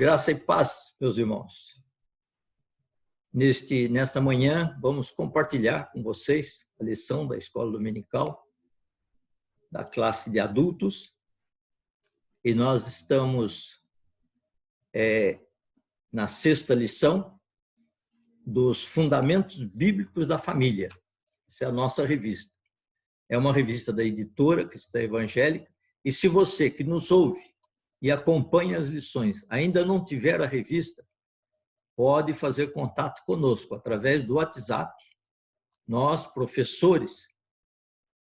Graça e paz, meus irmãos. Nesta manhã, vamos compartilhar com vocês a lição da Escola Dominical, da classe de adultos. E nós estamos na 6ª lição dos Fundamentos Bíblicos da Família. Essa é a nossa revista. É uma revista da editora Cristã Evangélica. E se você que nos ouve e acompanha as lições ainda não tiver a revista, pode fazer contato conosco através do WhatsApp. Nós, professores,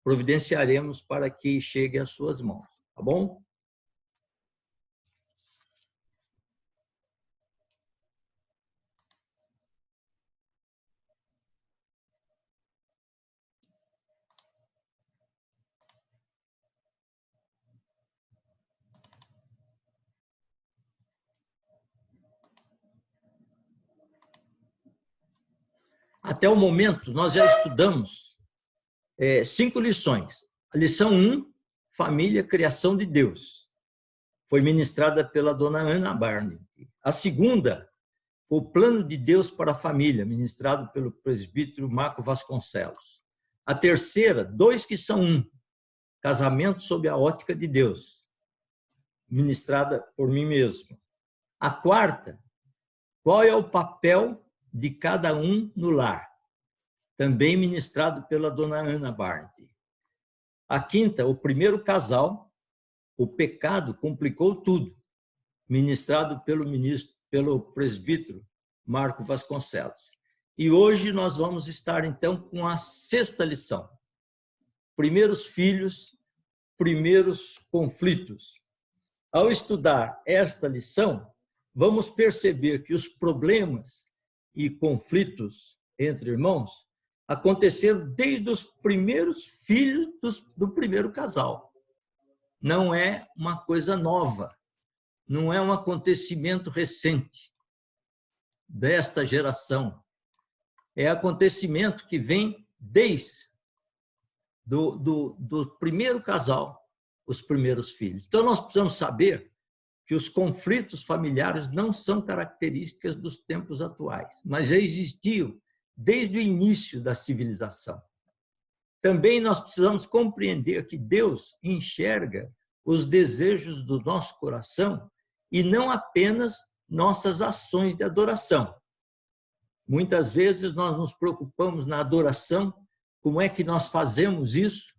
providenciaremos para que chegue às suas mãos, tá bom? Até o momento, nós já estudamos 5 lições. A lição 1, Família, Criação de Deus, foi ministrada pela dona Ana Barney. A segunda, o Plano de Deus para a Família, ministrado pelo presbítero Marco Vasconcelos. A terceira, 2 que são 1, Casamento sob a ótica de Deus, ministrada por mim mesmo. A quarta, qual é o papel de cada um no lar, também ministrado pela dona Ana Barney. A quinta, o primeiro casal, o pecado complicou tudo, ministrado pelo presbítero Marco Vasconcelos. E hoje nós vamos estar, então, com a 6ª lição. Primeiros filhos, primeiros conflitos. Ao estudar esta lição, vamos perceber que os problemas e conflitos entre irmãos aconteceram desde os primeiros filhos do primeiro casal. Não é uma coisa nova, não é um acontecimento recente desta geração. É acontecimento que vem desde do primeiro casal, os primeiros filhos. Então, nós precisamos saber que os conflitos familiares não são características dos tempos atuais, mas já existiam desde o início da civilização. Também nós precisamos compreender que Deus enxerga os desejos do nosso coração e não apenas nossas ações de adoração. Muitas vezes nós nos preocupamos na adoração, como é que nós fazemos isso,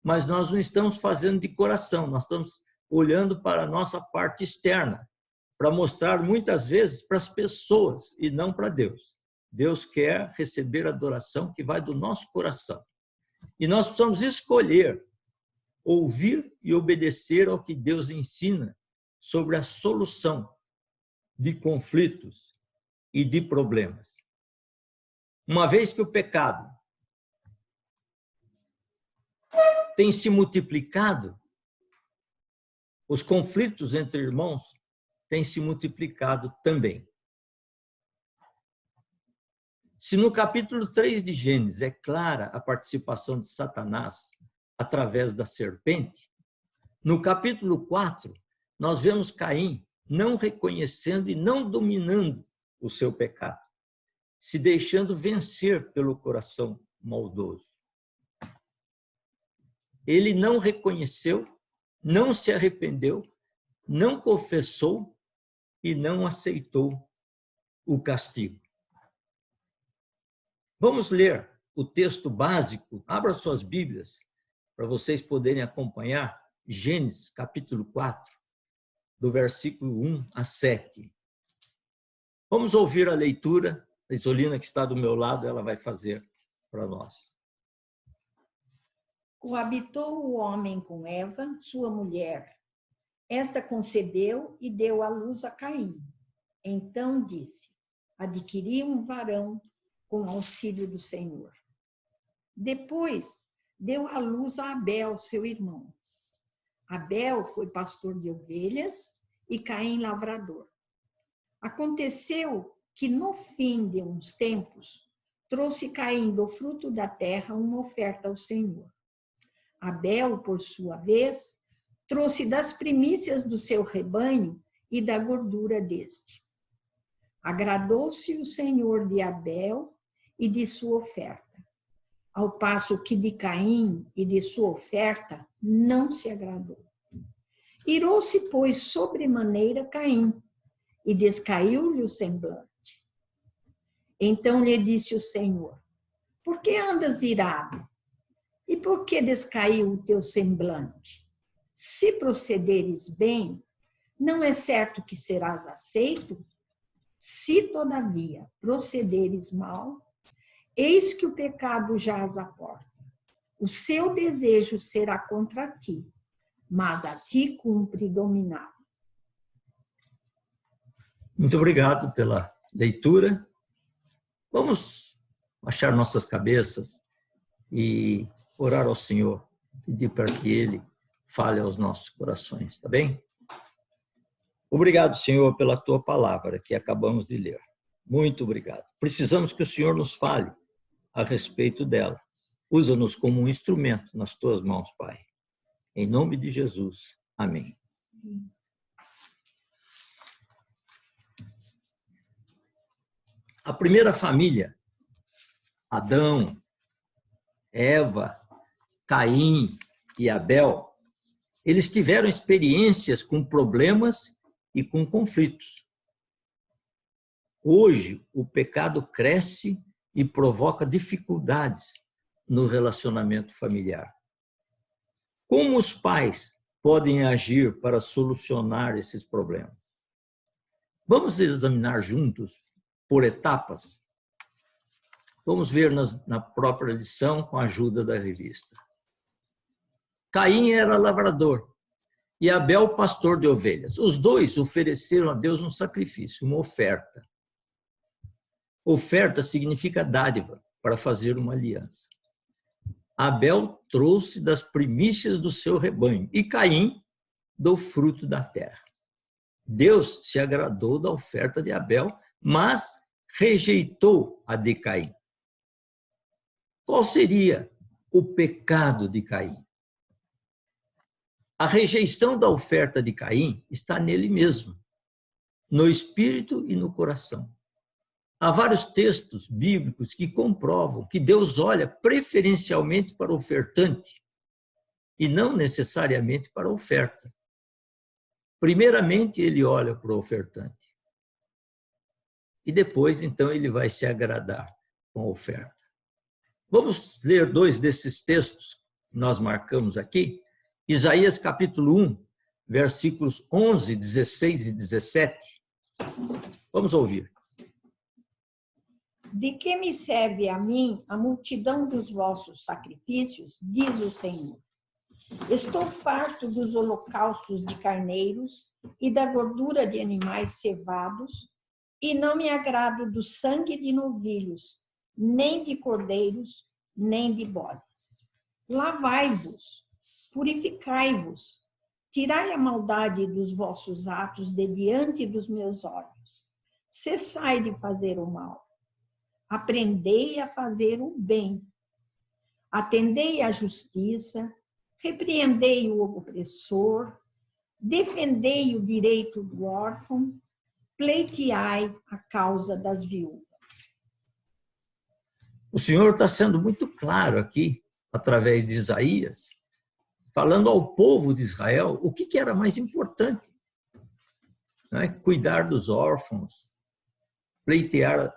mas nós não estamos fazendo de coração, nós estamos olhando para a nossa parte externa, para mostrar muitas vezes para as pessoas e não para Deus. Deus quer receber a adoração que vai do nosso coração. E nós precisamos escolher, ouvir e obedecer ao que Deus ensina sobre a solução de conflitos e de problemas. Uma vez que o pecado tem se multiplicado, os conflitos entre irmãos têm se multiplicado também. Se no capítulo 3 de Gênesis é clara a participação de Satanás através da serpente, no capítulo 4 nós vemos Caim não reconhecendo e não dominando o seu pecado, se deixando vencer pelo coração maldoso. Ele não reconheceu, não se arrependeu, não confessou e não aceitou o castigo. Vamos ler o texto básico. Abra suas Bíblias para vocês poderem acompanhar Gênesis, capítulo 4, do versículo 1 a 7. Vamos ouvir a leitura. A Isolina, que está do meu lado, ela vai fazer para nós. Coabitou o homem com Eva, sua mulher. Esta concebeu e deu à luz a Caim. Então disse: adquiri um varão com auxílio do Senhor. Depois deu à luz a Abel, seu irmão. Abel foi pastor de ovelhas e Caim lavrador. Aconteceu que no fim de uns tempos trouxe Caim do fruto da terra uma oferta ao Senhor. Abel, por sua vez, trouxe das primícias do seu rebanho e da gordura deste. Agradou-se o Senhor de Abel e de sua oferta, ao passo que de Caim e de sua oferta não se agradou. Irou-se, pois, sobremaneira Caim, e descaiu-lhe o semblante. Então lhe disse o Senhor: por que andas irado? E por que descaiu o teu semblante? Se procederes bem, não é certo que serás aceito? Se, todavia, procederes mal, eis que o pecado jaz à porta. O seu desejo será contra ti, mas a ti cumpre dominar. Muito obrigado pela leitura. Vamos baixar nossas cabeças e orar ao Senhor, pedir para que Ele fale aos nossos corações, tá bem? Obrigado, Senhor, pela Tua palavra que acabamos de ler. Muito obrigado. Precisamos que o Senhor nos fale a respeito dela. Usa-nos como um instrumento nas Tuas mãos, Pai. Em nome de Jesus. Amém. A primeira família, Adão, Eva, Caim e Abel, eles tiveram experiências com problemas e com conflitos. Hoje, o pecado cresce e provoca dificuldades no relacionamento familiar. Como os pais podem agir para solucionar esses problemas? Vamos examinar juntos por etapas. Vamos ver na própria lição com a ajuda da revista. Caim era lavrador e Abel pastor de ovelhas. Os dois ofereceram a Deus um sacrifício, uma oferta. Oferta significa dádiva para fazer uma aliança. Abel trouxe das primícias do seu rebanho e Caim do fruto da terra. Deus se agradou da oferta de Abel, mas rejeitou a de Caim. Qual seria o pecado de Caim? A rejeição da oferta de Caim está nele mesmo, no espírito e no coração. Há vários textos bíblicos que comprovam que Deus olha preferencialmente para o ofertante e não necessariamente para a oferta. Primeiramente, ele olha para o ofertante. E depois, então, ele vai se agradar com a oferta. Vamos ler dois desses textos que nós marcamos aqui. Isaías capítulo 1, versículos 11, 16 e 17. Vamos ouvir. De que me serve a mim a multidão dos vossos sacrifícios, diz o Senhor. Estou farto dos holocaustos de carneiros e da gordura de animais cevados, e não me agrado do sangue de novilhos, nem de cordeiros, nem de bodes. Lavai-vos, purificai-vos, tirai a maldade dos vossos atos de diante dos meus olhos. Cessai de fazer o mal. Aprendei a fazer o bem. Atendei à justiça, repreendei o opressor, defendei o direito do órfão, pleiteai a causa das viúvas. O Senhor está sendo muito claro aqui, através de Isaías, falando ao povo de Israel o que era mais importante. Não é? Cuidar dos órfãos, pleitear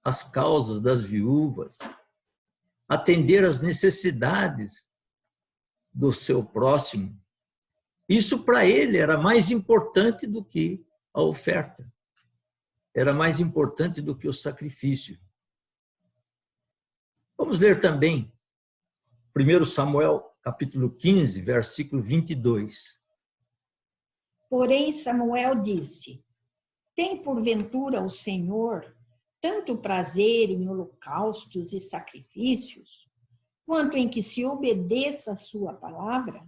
as causas das viúvas, atender às necessidades do seu próximo. Isso para ele era mais importante do que a oferta. Era mais importante do que o sacrifício. Vamos ler também 1 Samuel, capítulo 15, versículo 22. Porém, Samuel disse: tem porventura o Senhor tanto prazer em holocaustos e sacrifícios, quanto em que se obedeça a sua palavra?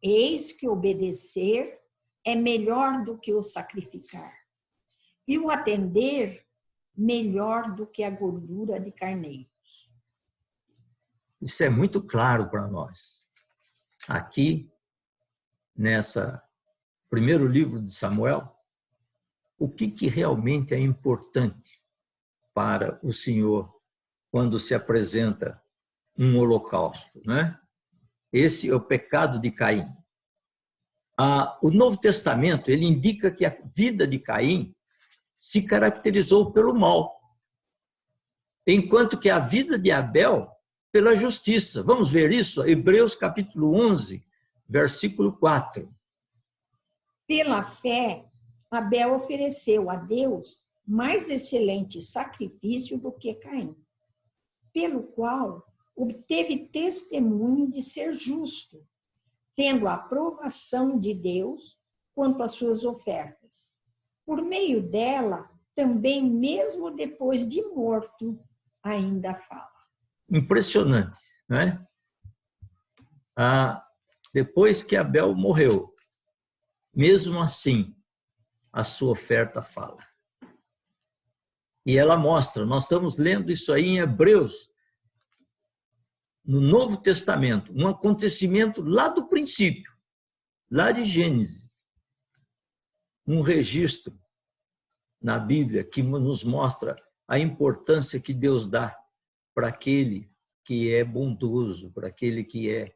Eis que obedecer é melhor do que o sacrificar, e o atender melhor do que a gordura de carneiros. Isso é muito claro para nós. Aqui, nessa primeiro livro de Samuel, o que realmente é importante para o Senhor quando se apresenta um holocausto, né? Esse é o pecado de Caim. O Novo Testamento, ele indica que a vida de Caim se caracterizou pelo mal, enquanto que a vida de Abel pela justiça. Vamos ver isso? Hebreus capítulo 11, versículo 4. Pela fé, Abel ofereceu a Deus mais excelente sacrifício do que Caim, pelo qual obteve testemunho de ser justo, tendo a aprovação de Deus quanto às suas ofertas. Por meio dela, também mesmo depois de morto, ainda fala. Impressionante, não é? Depois que Abel morreu, mesmo assim, a sua oferta fala. E ela mostra, nós estamos lendo isso aí em Hebreus, no Novo Testamento, um acontecimento lá do princípio, lá de Gênesis, um registro na Bíblia que nos mostra a importância que Deus dá para aquele que é bondoso, para aquele que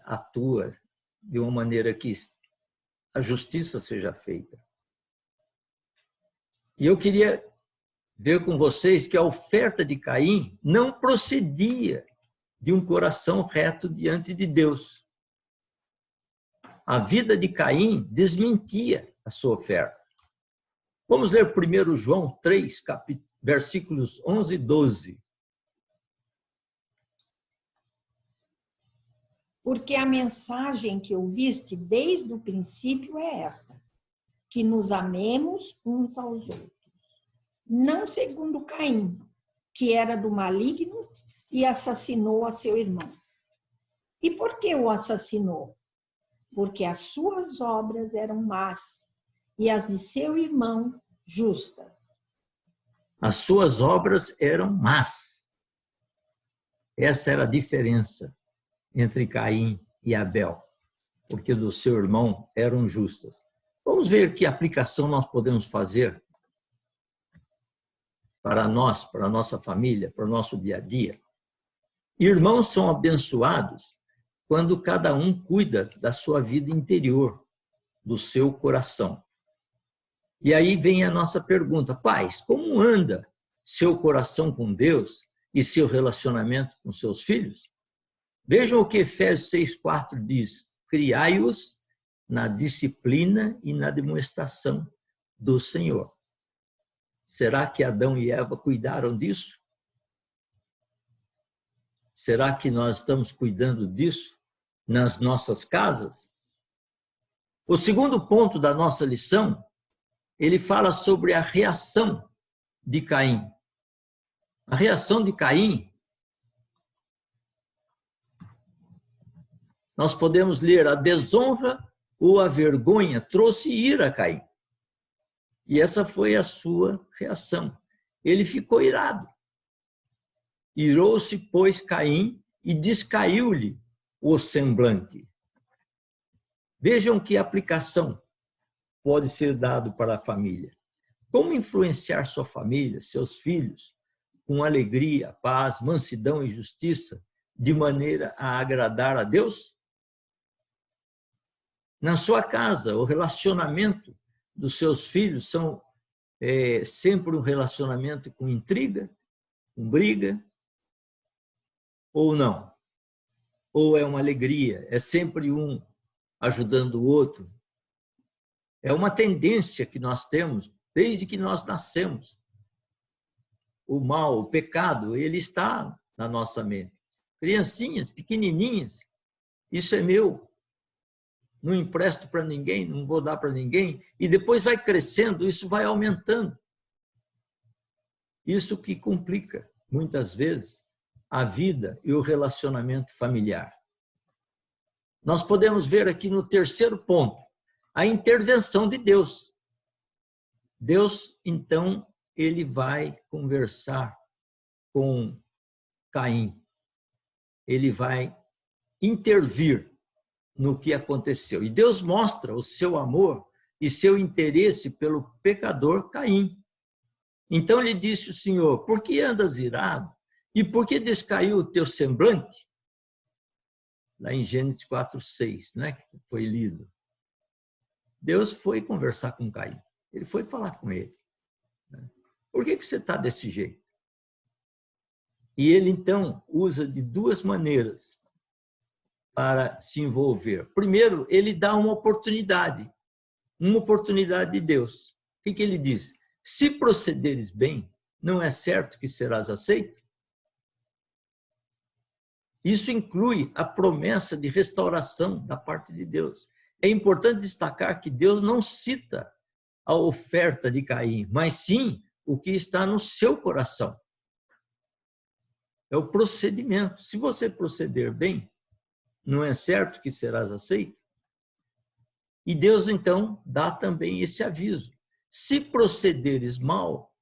atua de uma maneira que a justiça seja feita. E eu queria ver com vocês que a oferta de Caim não procedia de um coração reto diante de Deus. A vida de Caim desmentia a sua oferta. Vamos ler 1 João 3, versículos 11 e 12. Porque a mensagem que ouviste desde o princípio é esta, que nos amemos uns aos outros. Não segundo Caim, que era do maligno e assassinou a seu irmão. E por que o assassinou? Porque as suas obras eram más e as de seu irmão justas. As suas obras eram más. Essa era a diferença entre Caim e Abel, porque do seu irmão eram justas. Vamos ver que aplicação nós podemos fazer para nós, para a nossa família, para o nosso dia a dia. Irmãos são abençoados quando cada um cuida da sua vida interior, do seu coração. E aí vem a nossa pergunta: pais, como anda seu coração com Deus e seu relacionamento com seus filhos? Vejam o que Efésios 6,4 diz: criai-os na disciplina e na demonstração do Senhor. Será que Adão e Eva cuidaram disso? Será que nós estamos cuidando disso nas nossas casas? O segundo ponto da nossa lição, ele fala sobre a reação de Caim. A reação de Caim, nós podemos ler: a desonra ou a vergonha trouxe ira a Caim. E essa foi a sua reação. Ele ficou irado. Irou-se, pois, Caim, e descaiu-lhe o semblante. Vejam que aplicação pode ser dado para a família. Como influenciar sua família, seus filhos, com alegria, paz, mansidão e justiça, de maneira a agradar a Deus? Na sua casa, o relacionamento dos seus filhos são sempre um relacionamento com intriga, com briga, ou não? Ou é uma alegria, é sempre um ajudando o outro? É uma tendência que nós temos desde que nós nascemos. O mal, o pecado, ele está na nossa mente. Criancinhas, pequenininhas, isso é meu. Não empresto para ninguém, não vou dar para ninguém. E depois vai crescendo, isso vai aumentando. Isso que complica, muitas vezes, a vida e o relacionamento familiar. Nós podemos ver aqui no terceiro ponto, a intervenção de Deus. Deus, então, ele vai conversar com Caim. Ele vai intervir no que aconteceu. E Deus mostra o seu amor e seu interesse pelo pecador Caim. Então lhe disse o Senhor: por que andas irado? E por que descaiu o teu semblante? Lá em Gênesis 4:6, né, que foi lido. Deus foi conversar com Caim. Ele foi falar com ele. Por que você está desse jeito? E ele, então, usa de duas maneiras para se envolver. Primeiro, ele dá uma oportunidade de Deus. O que ele diz? Se procederes bem, não é certo que serás aceito? Isso inclui a promessa de restauração da parte de Deus. É importante destacar que Deus não cita a oferta de Caim, mas sim o que está no seu coração. É o procedimento. Se você proceder bem, não é certo que serás aceito? E Deus, então, dá também esse aviso. Se procederes mal,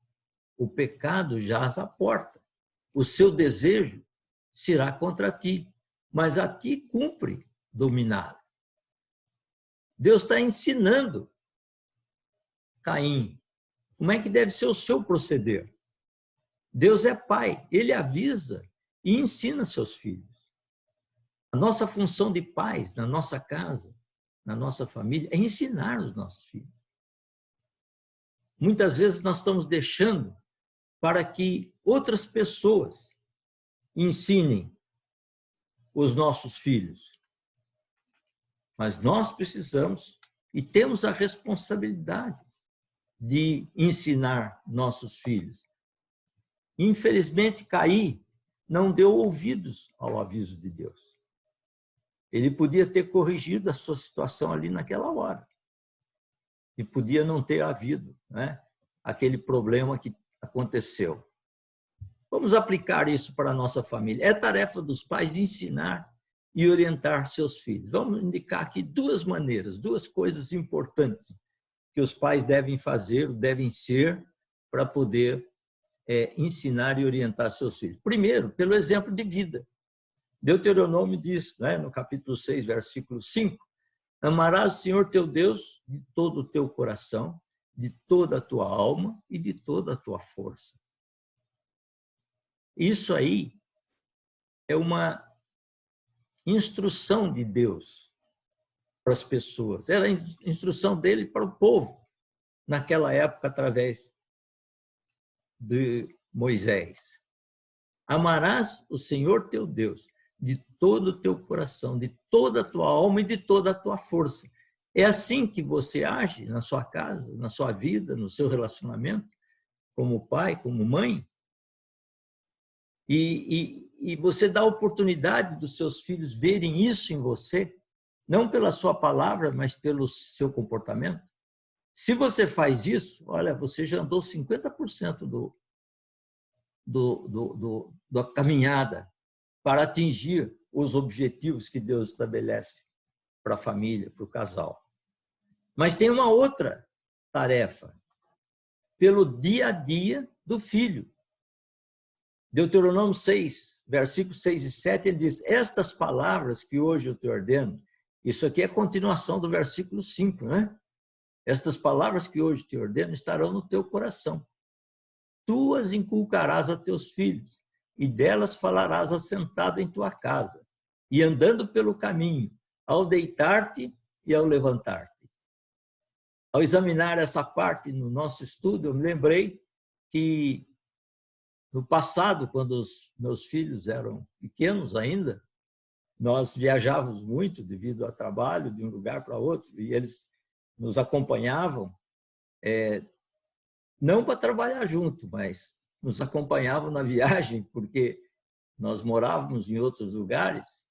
o pecado jaz à porta. O seu desejo será contra ti, mas a ti cumpre dominá-lo. Deus está ensinando Caim como é que deve ser o seu proceder. Deus é pai, ele avisa e ensina seus filhos. A nossa função de pais na nossa casa, na nossa família, é ensinar os nossos filhos. Muitas vezes nós estamos deixando para que outras pessoas ensinem os nossos filhos. Mas nós precisamos e temos a responsabilidade de ensinar nossos filhos. Infelizmente, Caim não deu ouvidos ao aviso de Deus. Ele podia ter corrigido a sua situação ali naquela hora. E podia não ter havido, né, aquele problema que aconteceu. Vamos aplicar isso para a nossa família. É tarefa dos pais ensinar e orientar seus filhos. Vamos indicar aqui duas maneiras, duas coisas importantes que os pais devem fazer, devem ser, para poder ensinar e orientar seus filhos. Primeiro, pelo exemplo de vida. Deuteronômio diz, né, no capítulo 6, versículo 5, amarás o Senhor teu Deus de todo o teu coração, de toda a tua alma e de toda a tua força. Isso aí é uma instrução de Deus para as pessoas. Era a instrução dele para o povo, naquela época, através de Moisés. Amarás o Senhor teu Deus de todo o teu coração, de toda a tua alma e de toda a tua força. É assim que você age na sua casa, na sua vida, no seu relacionamento, como pai, como mãe. E você dá a oportunidade dos seus filhos verem isso em você, não pela sua palavra, mas pelo seu comportamento. Se você faz isso, olha, você já andou 50% da caminhada para atingir os objetivos que Deus estabelece para a família, para o casal. Mas tem uma outra tarefa, pelo dia a dia do filho. Deuteronômio 6, versículos 6 e 7, ele diz, estas palavras que hoje eu te ordeno, isso aqui é a continuação do versículo 5, né? Estas palavras que hoje te ordeno estarão no teu coração. Tu as inculcarás a teus filhos, e delas falarás assentado em tua casa, e andando pelo caminho, ao deitar-te e ao levantar-te. Ao examinar essa parte no nosso estudo, eu me lembrei que no passado, quando os meus filhos eram pequenos ainda, nós viajávamos muito devido ao trabalho, de um lugar para outro, e eles nos acompanhavam, não para trabalhar junto, mas nos acompanhavam na viagem, porque nós morávamos em outros lugares,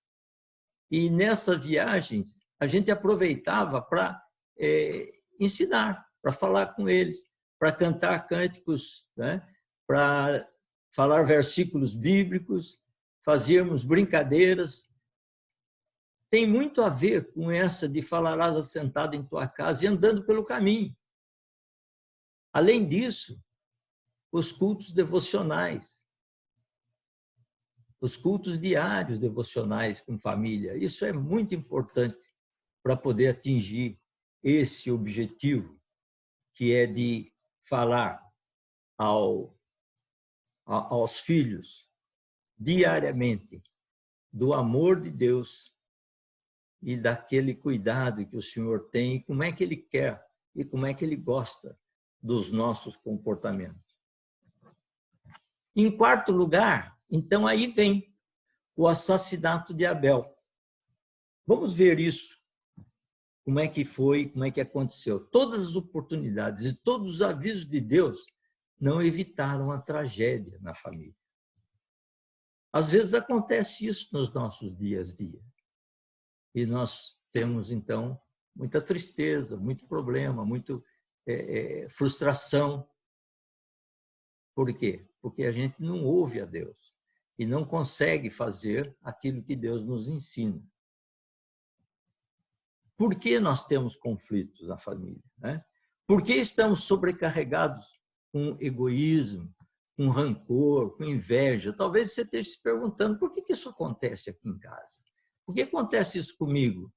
e nessas viagens a gente aproveitava para ensinar, para falar com eles, para cantar cânticos, né? Para falar versículos bíblicos, fazíamos brincadeiras. Tem muito a ver com essa de falarás assentado em tua casa e andando pelo caminho. Além disso, os cultos devocionais, os cultos diários devocionais com família, isso é muito importante para poder atingir esse objetivo, que é de falar aos filhos diariamente do amor de Deus e daquele cuidado que o Senhor tem, e como é que Ele quer e como é que Ele gosta dos nossos comportamentos. Em quarto lugar, então aí vem o assassinato de Abel. Vamos ver isso. Como é que foi, como é que aconteceu. Todas as oportunidades e todos os avisos de Deus não evitaram a tragédia na família. Às vezes acontece isso nos nossos dias a dia. E nós temos, então, muita tristeza, muito problema, muita frustração. Por quê? Porque a gente não ouve a Deus e não consegue fazer aquilo que Deus nos ensina. Por que nós temos conflitos na família, né? Por que estamos sobrecarregados com egoísmo, com rancor, com inveja? Talvez você esteja se perguntando, por que isso acontece aqui em casa? Por que acontece isso comigo?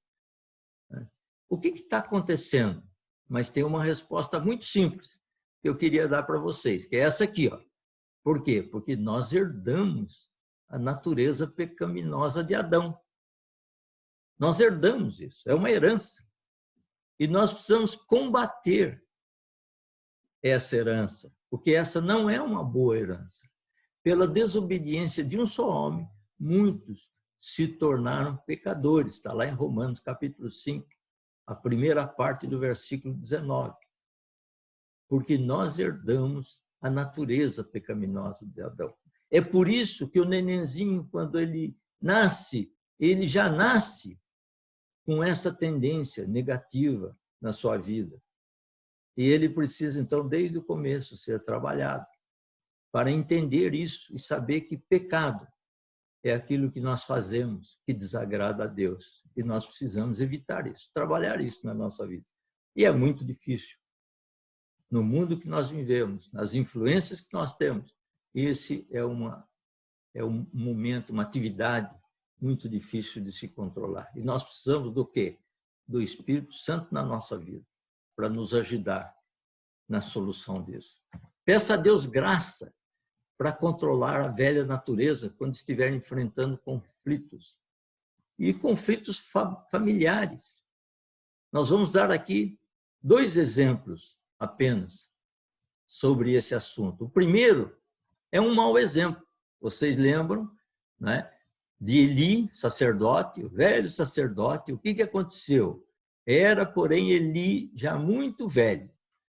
O que está acontecendo? Mas tem uma resposta muito simples que eu queria dar para vocês, que é essa aqui, ó. Por quê? Porque nós herdamos a natureza pecaminosa de Adão. Nós herdamos isso, é uma herança. E nós precisamos combater essa herança, porque essa não é uma boa herança. Pela desobediência de um só homem, muitos se tornaram pecadores. Está lá em Romanos, capítulo 5, a primeira parte do versículo 19. Porque nós herdamos a natureza pecaminosa de Adão. É por isso que o nenenzinho, quando ele nasce, ele já nasce com essa tendência negativa na sua vida. E ele precisa, então, desde o começo, ser trabalhado para entender isso e saber que pecado é aquilo que nós fazemos que desagrada a Deus. E nós precisamos evitar isso, trabalhar isso na nossa vida. E é muito difícil. No mundo que nós vivemos, nas influências que nós temos, esse é um momento, uma atividade muito difícil de se controlar. E nós precisamos do quê? Do Espírito Santo na nossa vida, para nos ajudar na solução disso. Peça a Deus graça para controlar a velha natureza quando estiver enfrentando conflitos. E conflitos familiares. Nós vamos dar aqui 2 exemplos apenas sobre esse assunto. O primeiro é um mau exemplo. Vocês lembram, né, de Eli, sacerdote, o velho sacerdote. O que aconteceu? Era, porém, Eli já muito velho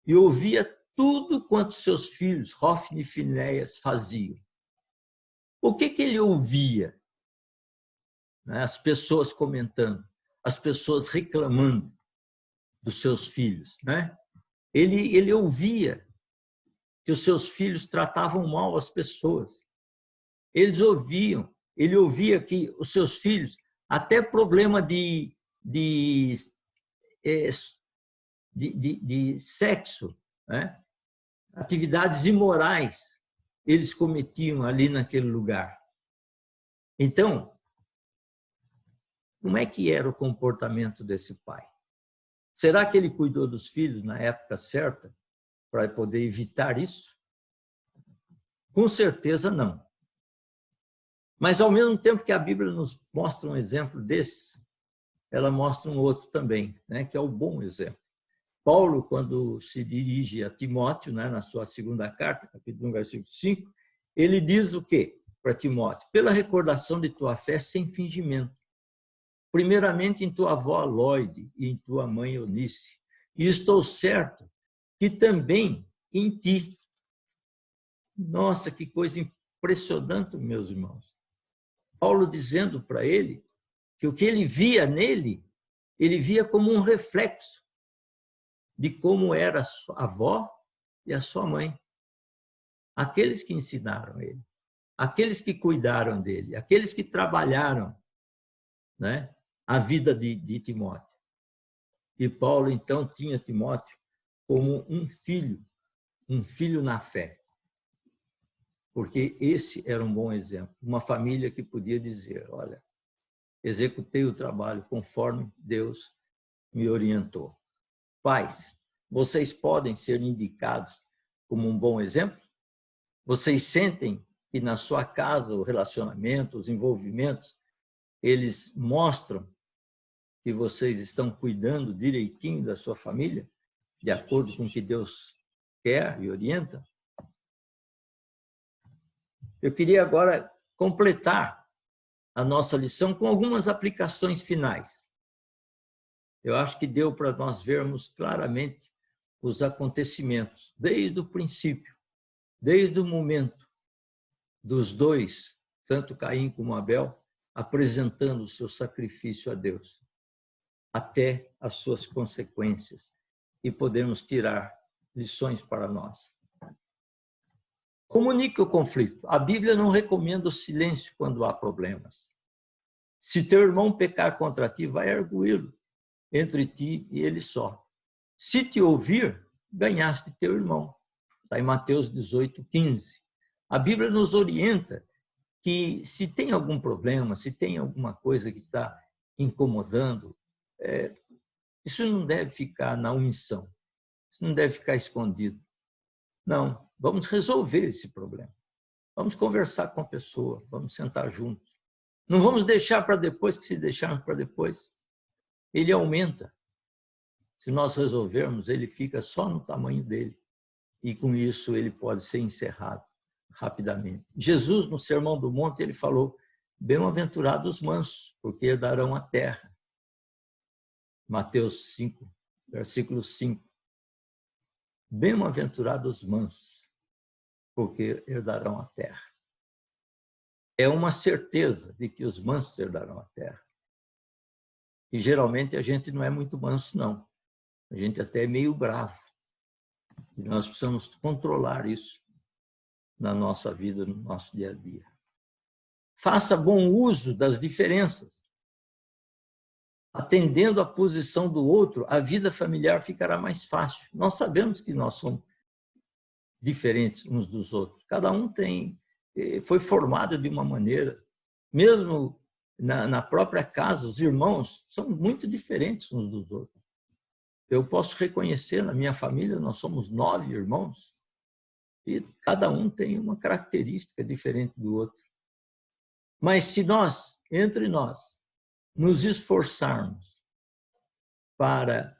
e ouvia tudo quanto seus filhos, Hofni e Finéias, faziam. O que ele ouvia? As pessoas comentando, as pessoas reclamando dos seus filhos, né? Ele ouvia que os seus filhos tratavam mal as pessoas. Ele ouvia que os seus filhos, até problema de sexo, né? Atividades imorais, eles cometiam ali naquele lugar. Então, como é que era o comportamento desse pai? Será que ele cuidou dos filhos na época certa para poder evitar isso? Com certeza não. Mas, ao mesmo tempo que a Bíblia nos mostra um exemplo desse, ela mostra um outro também, né, que é o bom exemplo. Paulo, quando se dirige a Timóteo, né, na sua segunda carta, capítulo 1, versículo 5, ele diz o quê para Timóteo? Pela recordação de tua fé sem fingimento. Primeiramente em tua avó Loide e em tua mãe Eunice. E estou certo que também em ti. Nossa, que coisa impressionante, meus irmãos. Paulo dizendo para ele que o que ele via nele, ele via como um reflexo de como era a sua avó e a sua mãe. Aqueles que ensinaram ele, aqueles que cuidaram dele, aqueles que trabalharam, né, a vida de Timóteo. E Paulo, então, tinha Timóteo como um filho na fé. Porque esse era um bom exemplo. Uma família que podia dizer, olha, executei o trabalho conforme Deus me orientou. Pais, vocês podem ser indicados como um bom exemplo? Vocês sentem que na sua casa, o relacionamento, os envolvimentos, eles mostram que vocês estão cuidando direitinho da sua família, de acordo com o que Deus quer e orienta? Eu queria agora completar a nossa lição com algumas aplicações finais. Eu acho que deu para nós vermos claramente os acontecimentos, desde o princípio, desde o momento dos dois, tanto Caim como Abel, apresentando o seu sacrifício a Deus, até as suas consequências, e podemos tirar lições para nós. Comunique o conflito. A Bíblia não recomenda o silêncio quando há problemas. Se teu irmão pecar contra ti, vai arguí-lo entre ti e ele só. Se te ouvir, ganhaste teu irmão. Está em Mateus 18:15. A Bíblia nos orienta que se tem algum problema, se tem alguma coisa que está incomodando, isso não deve ficar na omissão, isso não deve ficar escondido. Não, vamos resolver esse problema. Vamos conversar com a pessoa, vamos sentar juntos. Não vamos deixar para depois, que se deixarmos para depois, ele aumenta. Se nós resolvermos, ele fica só no tamanho dele. E com isso ele pode ser encerrado rapidamente. Jesus, no Sermão do Monte, ele falou: bem-aventurados os mansos, porque herdarão a terra. Mateus 5, versículo 5. Bem-aventurados os mansos, porque herdarão a terra. É uma certeza de que os mansos herdarão a terra. E geralmente a gente não é muito manso, não. A gente até é meio bravo. E nós precisamos controlar isso na nossa vida, no nosso dia a dia. Faça bom uso das diferenças. Atendendo à posição do outro, a vida familiar ficará mais fácil. Nós sabemos que nós somos diferentes uns dos outros. Cada um foi formado de uma maneira. Mesmo na própria casa, os irmãos são muito diferentes uns dos outros. Eu posso reconhecer, na minha família, nós somos 9 irmãos, e cada um tem uma característica diferente do outro. Mas se nós, entre nós, nos esforçarmos para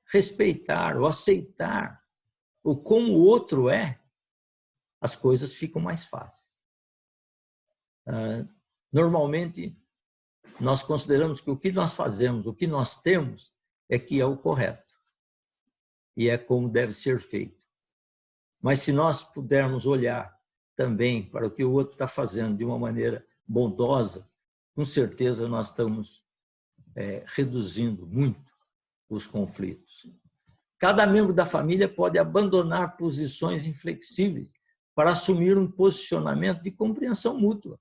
respeitar ou aceitar o como o outro é, as coisas ficam mais fáceis. Normalmente, nós consideramos que o que nós fazemos, o que nós temos, é que é o correto. E é como deve ser feito. Mas se nós pudermos olhar também para o que o outro está fazendo de uma maneira bondosa, com certeza nós estamos reduzindo muito os conflitos. Cada membro da família pode abandonar posições inflexíveis para assumir um posicionamento de compreensão mútua.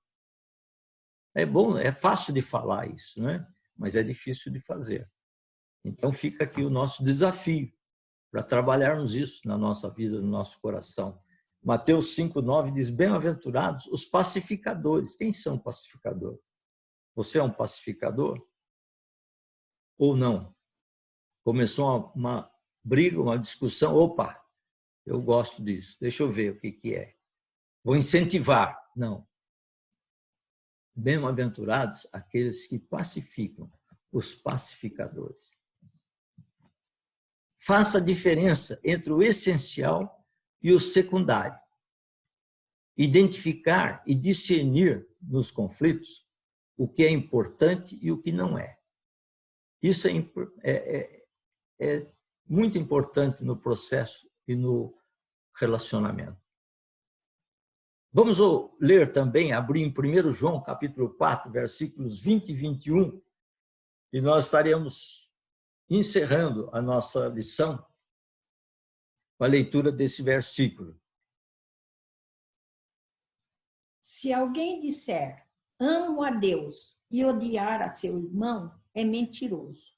É bom, é fácil de falar isso, né? Mas é difícil de fazer. Então fica aqui o nosso desafio para trabalharmos isso na nossa vida, no nosso coração. Mateus 5:9 diz: bem-aventurados os pacificadores. Quem são pacificadores? Você é um pacificador? Ou não? Começou uma briga, uma discussão, opa, eu gosto disso, deixa eu ver o que é. Vou incentivar. Não. Bem-aventurados aqueles que pacificam, os pacificadores. Faça a diferença entre o essencial e o secundário. Identificar e discernir nos conflitos o que é importante e o que não é. Isso é muito importante no processo e no relacionamento. Vamos ler também, abrir em 1 João, capítulo 4, versículos 20 e 21, e nós estaremos encerrando a nossa lição com a leitura desse versículo. Se alguém disser, amo a Deus, e odiar a seu irmão, é mentiroso.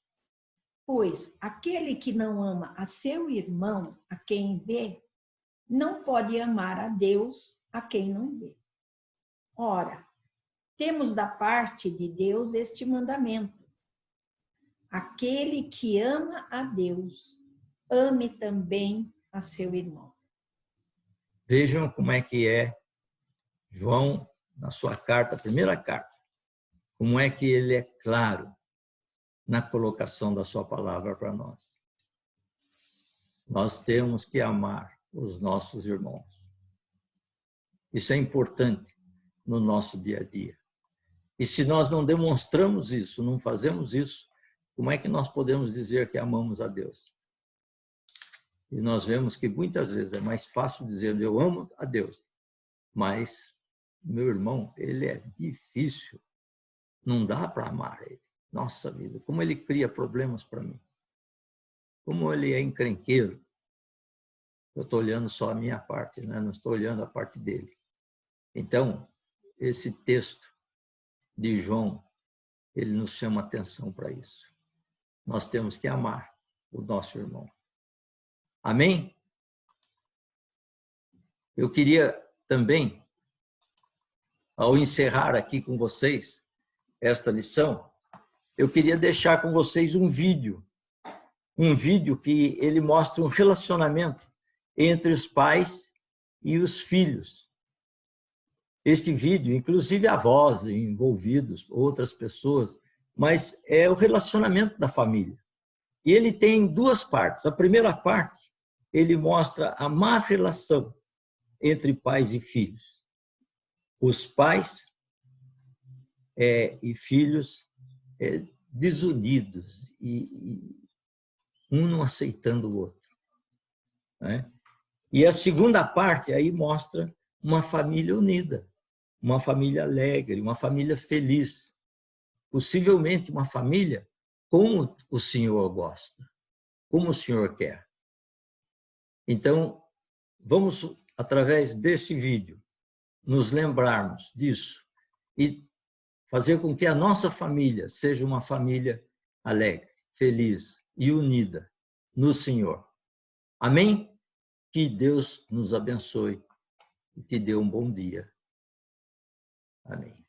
Pois aquele que não ama a seu irmão, a quem vê, não pode amar a Deus, a quem não vê. Ora, temos da parte de Deus este mandamento: Aquele que ama a Deus, ame também a seu irmão. Vejam como é que é João, na sua carta, a primeira carta, como é que ele é claro na colocação da sua palavra para nós. Nós temos que amar os nossos irmãos. Isso é importante no nosso dia a dia. E se nós não demonstramos isso, não fazemos isso, como é que nós podemos dizer que amamos a Deus? E nós vemos que muitas vezes é mais fácil dizer eu amo a Deus, mas meu irmão, ele é difícil, não dá para amar ele. Nossa vida, como ele cria problemas para mim, como ele é encrenqueiro. Eu estou olhando só a minha parte, né? Não estou olhando a parte dele. Então, esse texto de João, ele nos chama atenção para isso. Nós temos que amar o nosso irmão. Amém? Eu queria também, ao encerrar aqui com vocês esta lição, eu queria deixar com vocês um vídeo que ele mostra um relacionamento entre os pais e os filhos. Esse vídeo, inclusive avós envolvidos, outras pessoas, mas é o relacionamento da família. E ele tem duas partes. A primeira parte, ele mostra a má relação entre pais e filhos. Os pais e filhos desunidos e um não aceitando o outro, né? E a segunda parte aí mostra uma família unida, uma família alegre, uma família feliz, possivelmente uma família como o Senhor gosta, como o Senhor quer. Então, vamos, através desse vídeo, nos lembrarmos disso e fazer com que a nossa família seja uma família alegre, feliz e unida no Senhor. Amém? Que Deus nos abençoe e te dê um bom dia. Amém.